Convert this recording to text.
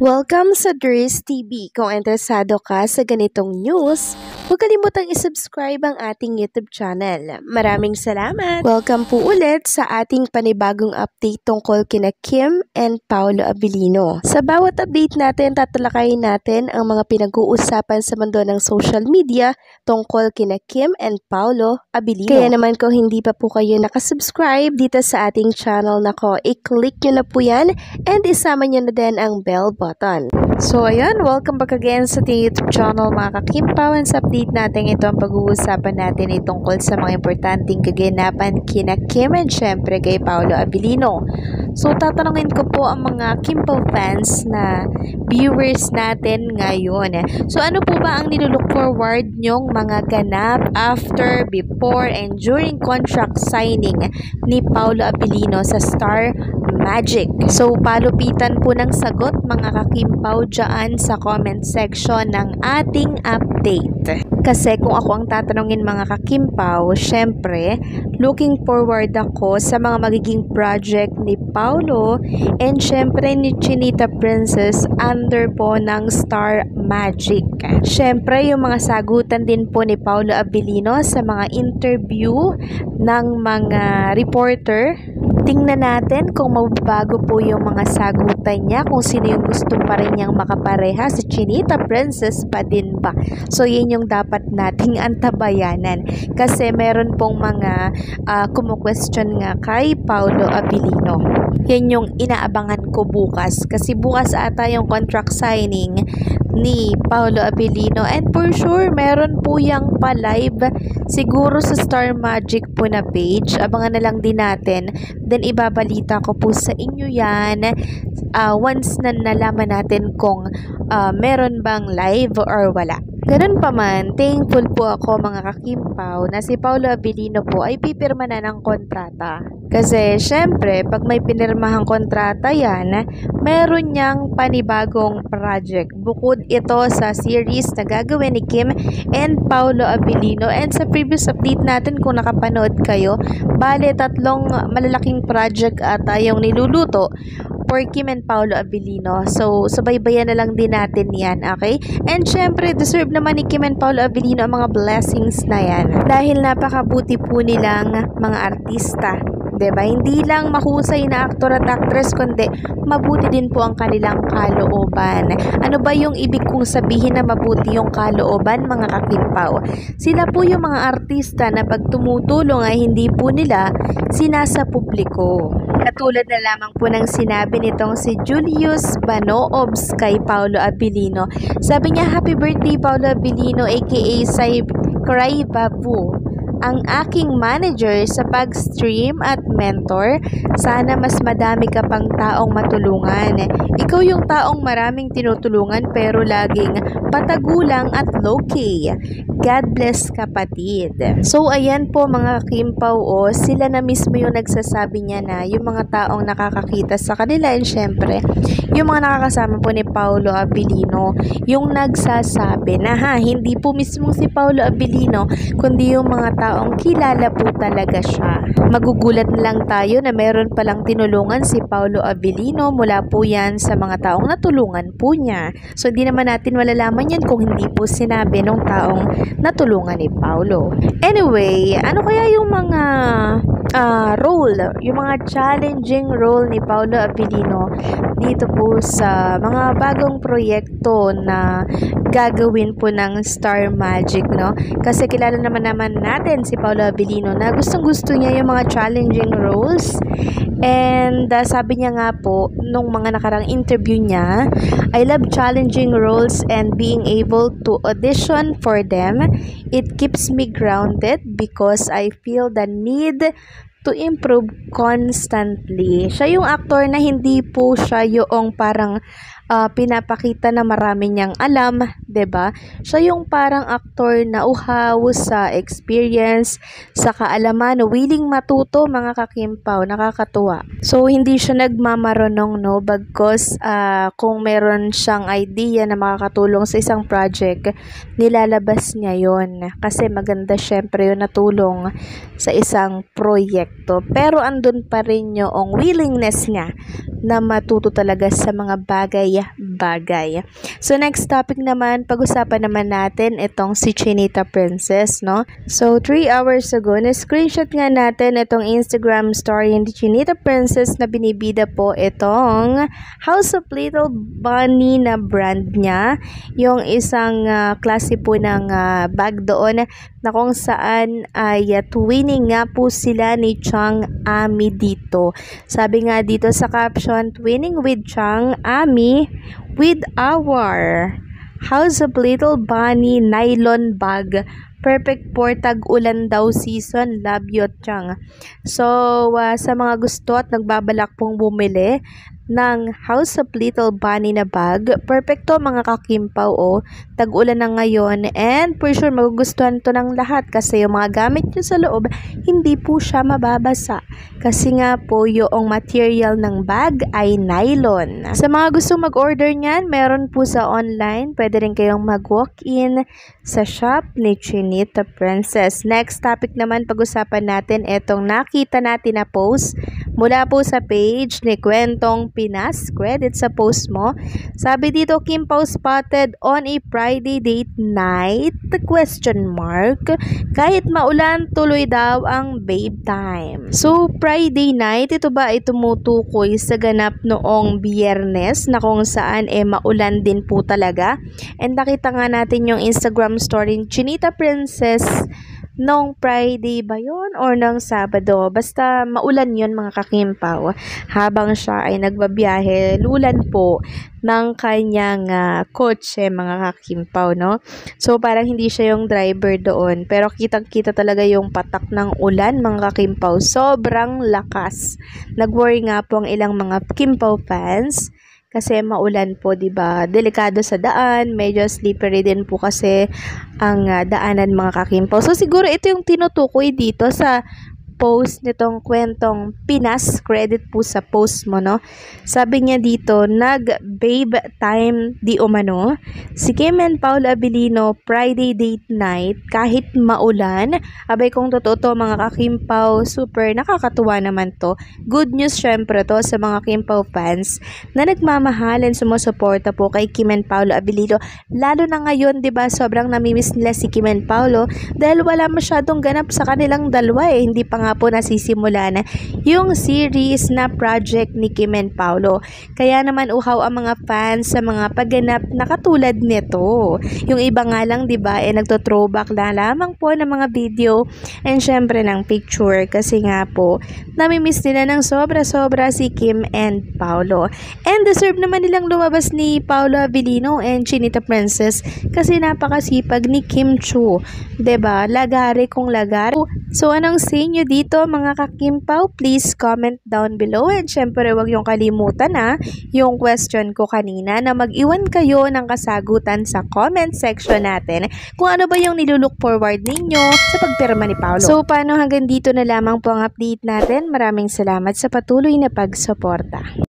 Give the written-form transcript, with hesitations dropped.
Welcome sa Dris TV. Kung interesado ka sa ganitong news, huwag kalimutang isubscribe ang ating YouTube channel. Maraming salamat! Welcome po ulit sa ating panibagong update tungkol kina Kim and Paolo Abilino. Sa bawat update natin, tatalakayin natin ang mga pinag-uusapan sa mundo ng social media tungkol kina Kim and Paolo Abilino. Kaya naman kung hindi pa po kayo nakasubscribe dito sa ating channel nako, i-click nyo na po yan and isama nyo na din ang bell button. So ayan, welcome back again sa ating YouTube channel mga kakimpaw. Sa update natin ito ang pag-uusapan natin ay tungkol sa mga importanteng kaganapan kina Kim and syempre kay Paolo Abilino. So tatanungin ko po ang mga Kimpaw fans na viewers natin ngayon. So ano po ba ang nilulook forward nyong mga ganap after, before, and during contract signing ni Paolo Abilino sa Star Magic? So palupitan po ng sagot mga kakimpaw dyan sa comment section ng ating update. Kasi kung ako ang tatanungin mga kakimpaw, syempre looking forward ako sa mga magiging project ni Paolo and syempre ni Chinita Princess under po ng Star Magic. Syempre yung mga sagutan din po ni Paolo Abilino sa mga interview ng mga reporter. Tingnan natin kung mababago po yung mga sagutan niya, kung sino yung gusto pa rin niyang makapareha, si Chinita Princess pa din ba? So yun yung dapat nating antabayanan kasi meron pong mga kumu-question nga kay Paolo Abilino. Yan yung inaabangan ko bukas kasi bukas ata yung contract signing ni Paolo Abilino and for sure meron po yang pa-live siguro sa Star Magic po na page. Abangan na lang din natin, then ibabalita ko po sa inyo yan once na nalaman natin kung meron bang live or wala. Ganun pa man, thankful po ako mga kakimpaw na si Paolo Abilino po ay pipirma na ng kontrata. Kasi syempre, pag may pinirmahang kontrata yan, meron niyang panibagong project. Bukod ito sa series na gagawin ni Kim and Paolo Abilino. And sa previous update natin kung nakapanood kayo, bale tatlong malalaking project ata yung niluluto for Kim and Paolo Abilino. So, subaybayan na lang din natin yan, okay? And syempre, deserve naman ni Kim and Paolo Abilino ang mga blessings na yan. Dahil napakabuti po nilang mga artista. Diba? Hindi lang mahusay na aktor at actress, kundi mabuti din po ang kanilang kalooban. Ano ba yung ibig kong sabihin na mabuti yung kalooban, mga kakimpaw? Sila po yung mga artista na pag tumutulong ay hindi po nila sinasa publiko. Katulad na lamang po ng sinabi nitong si Julius Banoobs kay Paolo Abilino. Sabi niya, "Happy birthday Paolo Abilino aka Say Cry Babu. Ang aking manager sa pag-stream at mentor, sana mas madami ka pang taong matulungan. Ikaw yung taong maraming tinutulungan pero laging patagulang at low-key. God bless kapatid." So ayan po mga kimpaw, sila na mismo yung nagsasabi niya na yung mga taong nakakakita sa kanila and syempre yung mga nakakasama po ni Paolo Abilino yung nagsasabi na hindi po mismo si Paolo Abilino kundi yung mga taong kilala po talaga siya. Magugulat na lang tayo na meron palang tinulungan si Paolo Abilino mula po yan sa mga taong natulungan po niya. So hindi naman natin malalaman yan kung hindi po sinabi ng taong natulungan ni Paolo. Anyway, ano kaya yung mga role, yung mga challenging role ni Paolo Abilino dito po sa mga bagong proyekto na gagawin po ng Star Magic, no? Kasi kilala naman natin si Paolo Abilino na gustong-gusto niya yung mga challenging roles. And sabi niya nga po nung mga nakarang interview niya, "I love challenging roles and being able to audition for them. It keeps me grounded because I feel the need to improve constantly." Siya yung actor na hindi po siya yung parang pinapakita na marami niyang alam, 'di ba? Siya yung parang aktor na uhaw sa experience, sa kaalaman, willing matuto, mga kakimpaw, nakakatuwa. So hindi siya nagmamaronong, no, bagkus kung meron siyang idea na makakatulong sa isang project, nilalabas niya 'yon kasi maganda syempre yung natulong sa isang project. perpekto, pero andun pa rin yung willingness niya na matuto talaga sa mga bagay-bagay. So next topic naman, pag-usapan naman natin itong si Chinita Princess, no? So 3 hours ago, na-screenshot nga natin itong Instagram story ni Chinita Princess na binibida po itong House of Little Bunny na brand niya. Yung isang klase po ng bag doon na kung saan ay twinning nga po sila ni Chang Ami dito. Sabi nga dito sa caption, twinning with Chang Ami with our House of Little Bunny nylon bag. Perfect for tag-ulan daw season. Love you, Chang. So, sa mga gusto at nagbabalak pong bumili ng House of Little Bunny na bag, perfecto mga kakimpaw, tag-ulan na ngayon, and for sure magugustuhan to ng lahat kasi yung mga gamit nyo sa loob hindi po siya mababasa kasi nga po yung material ng bag ay nylon. Sa mga gusto mag-order niyan, meron po sa online, pwede rin kayong mag-walk-in sa shop ni Chinita Princess. Next topic naman, pag-usapan natin etong nakita natin na post mula po sa page ni Kwentong Pinas. Credit sa post mo. Sabi dito, Kim Pao spotted on a Friday date night? Question mark. Kahit maulan, tuloy daw ang babe time. So, Friday night, ito ba ay tumutukoy sa ganap noong Biyernes na kung saan maulan din po talaga? And nakita nga natin yung Instagram story ni Chinita Princess nung Friday ba yun or nung Sabado? Basta maulan yun mga kakimpaw. Habang siya ay nagbabiyahe, lulan po ng kanyang kotse mga kakimpaw, no? So parang hindi siya yung driver doon. Pero kitang-kita talaga yung patak ng ulan mga kakimpaw. Sobrang lakas. Nag-worry nga po ang ilang mga kimpaw fans kasi maulan po, 'di ba? Delikado sa daan, medyo slippery din po kasi ang daanan mga kakimpaw. So siguro ito yung tinutukoy dito sa post nitong Kwentong Pinas. Credit po sa post mo, no? Sabi niya dito, nag-babe time di umano. Si Kim and Paul Abilino, Friday date night, kahit maulan. Abay kung totoo to mga kakimpaw, super nakakatuwa naman to. Good news syempre to sa mga Kimpaw fans na nagmamahalan, sumusuporta po kay Kim and Paolo Abilino. Lalo na ngayon, 'di ba? Sobrang namimiss nila si Kim and Paolo dahil wala masyadong ganap sa kanilang dalawa Hindi pa nga po nasisimula na yung series na project ni Kim and Paolo. Kaya naman uhaw ang mga fans sa mga pagganap na katulad nito. Yung iba nga lang, 'di ba, nagto-throwback na lamang po ng mga video and syempre ng picture kasi nga po namimiss nila ng sobra-sobra si Kim and Paolo. And deserve naman nilang lumabas ni Paolo Abilino and Chinita Princess kasi napakasipag ni Kim Chu. 'Di ba? Lagare kung lagare. So anong say nyo dito mga kakimpaw? Please comment down below and syempre wag yung kalimutan yung question ko kanina na mag-iwan kayo ng kasagutan sa comment section natin kung ano ba yung nilulook forward ninyo sa pagpirma ni Paolo. So paano hanggang dito na lamang po ang update natin. Maraming salamat sa patuloy na pagsuporta.